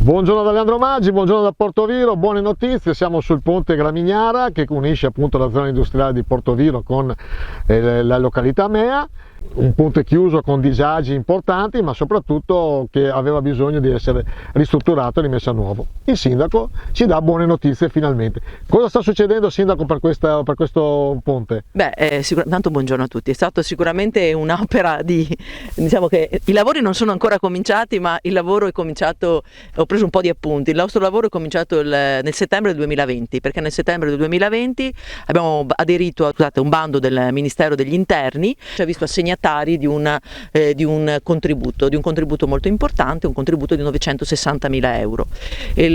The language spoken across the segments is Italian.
Buongiorno da Leandro Maggi, buongiorno da Portoviro, buone notizie, siamo sul ponte Gramignara che unisce appunto la zona industriale di Portoviro con la località Mea, un ponte chiuso con disagi importanti ma soprattutto che aveva bisogno di essere ristrutturato e rimesso a nuovo. Il sindaco ci dà buone notizie finalmente. Cosa sta succedendo, sindaco, per questo ponte? Tanto buongiorno a tutti, è stato sicuramente un'opera diciamo che i lavori non sono ancora cominciati, ma il lavoro è cominciato, ho preso un po' di appunti, il nostro lavoro è cominciato nel settembre del 2020, perché nel settembre del 2020 abbiamo aderito a un bando del Ministero degli Interni, ci ha visto assegnatari di un contributo molto importante, un contributo di 960.000 euro.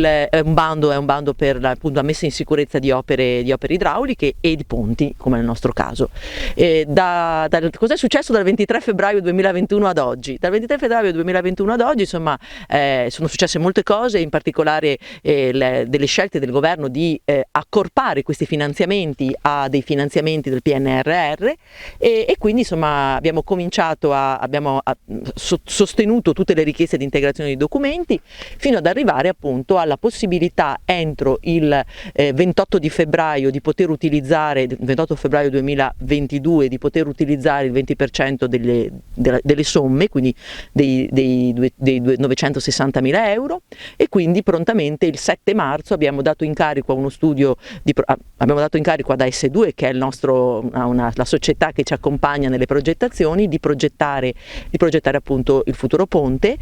È un bando per appunto la messa in sicurezza di opere idrauliche e di ponti, come nel nostro caso. Cos'è successo dal 23 febbraio 2021 ad oggi? Dal 23 febbraio 2021 ad oggi, insomma, sono successe molte cose, in particolare delle scelte del governo di accorpare questi finanziamenti a dei finanziamenti del PNRR e quindi insomma abbiamo sostenuto tutte le richieste di integrazione di documenti fino ad arrivare appunto alla possibilità entro il 28 di febbraio di poter utilizzare, 28 febbraio 2022, di poter utilizzare il 20% delle somme, quindi dei 960.000 euro, e quindi prontamente il 7 marzo abbiamo dato incarico a uno studio, abbiamo dato incarico ad AS2, che è la società che ci accompagna nelle progettazioni, di progettare appunto il futuro ponte,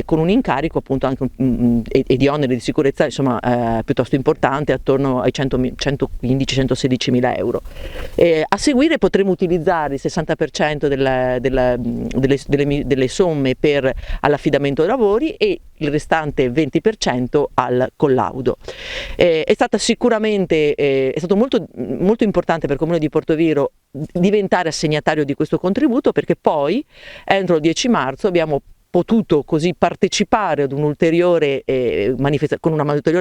con un incarico appunto anche e di oneri di sicurezza insomma piuttosto importante, attorno ai 115-116.000 euro. A seguire potremo utilizzare il 60% delle somme all'affidamento dei lavori e il restante 20% al collaudo. È stato molto, molto importante per il Comune di Portoviro diventare assegnatario di questo contributo, perché poi entro il 10 marzo abbiamo potuto così partecipare ad con un'ulteriore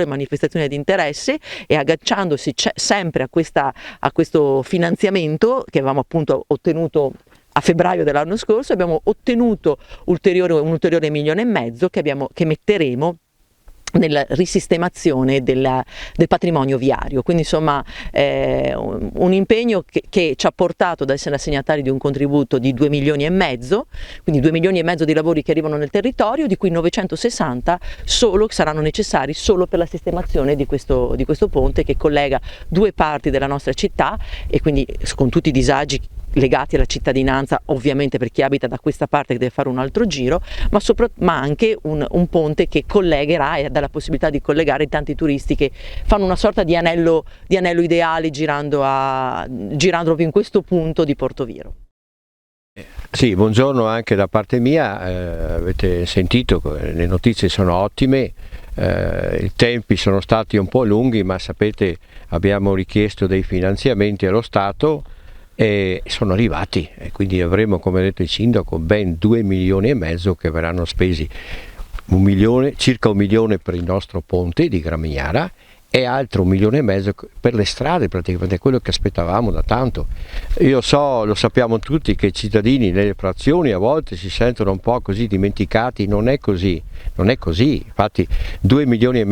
manifestazione di interesse, e agganciandosi sempre a questo finanziamento che avevamo appunto ottenuto a febbraio dell'anno scorso, abbiamo ottenuto un ulteriore 1,5 milioni che metteremo nella risistemazione del patrimonio viario. Quindi insomma un impegno che ci ha portato ad essere assegnatari di un contributo di 2,5 milioni, quindi 2,5 milioni di lavori che arrivano nel territorio, di cui 960 saranno necessari solo per la sistemazione di questo ponte che collega due parti della nostra città, e quindi con tutti i disagi legati alla cittadinanza, ovviamente per chi abita da questa parte che deve fare un altro giro, ma anche un ponte che collegherà e dà la possibilità di collegare tanti turisti che fanno una sorta di anello ideale girando proprio in questo punto di Portoviro. Sì, buongiorno anche da parte mia, avete sentito, le notizie sono ottime, i tempi sono stati un po' lunghi, ma sapete abbiamo richiesto dei finanziamenti allo Stato e sono arrivati, e quindi avremo, come ha detto il sindaco, ben 2,5 milioni che verranno spesi, circa 1 milione per il nostro ponte di Gramignara e altro 1,5 milioni per le strade, praticamente quello che aspettavamo da tanto. Lo sappiamo tutti che i cittadini nelle frazioni a volte si sentono un po' così dimenticati, non è così, infatti 2,5 milioni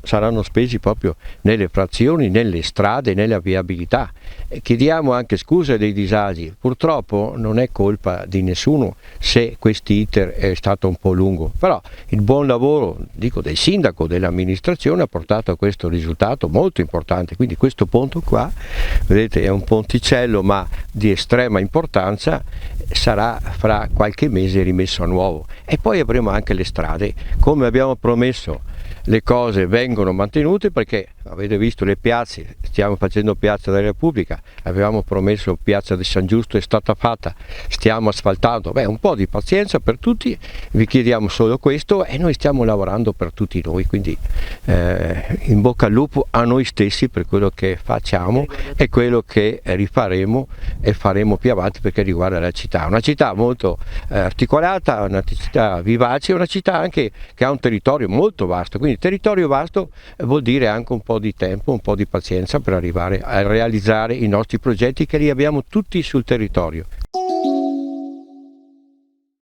saranno spesi proprio nelle frazioni, nelle strade, nella viabilità. Chiediamo anche scusa dei disagi, purtroppo non è colpa di nessuno se quest'iter è stato un po' lungo, però il buon lavoro, dico, del sindaco, dell'amministrazione ha portato a questo risultato molto importante. Quindi questo ponte qua, vedete, è un ponticello ma di estrema importanza, sarà fra qualche mese rimesso a nuovo, e poi avremo anche le strade, come abbiamo promesso. Le cose vengono mantenute, perché avete visto le piazze, stiamo facendo Piazza della Repubblica, avevamo promesso Piazza di San Giusto, è stata fatta, stiamo asfaltando, un po' di pazienza per tutti, vi chiediamo solo questo, e noi stiamo lavorando per tutti noi, quindi in bocca al lupo a noi stessi per quello che facciamo e quello che rifaremo e faremo più avanti, perché riguarda la città, una città molto articolata, una città vivace, una città anche che ha un territorio molto vasto, quindi territorio vasto vuol dire anche un po' di tempo, un po' di pazienza per arrivare a realizzare i nostri progetti, che li abbiamo tutti sul territorio.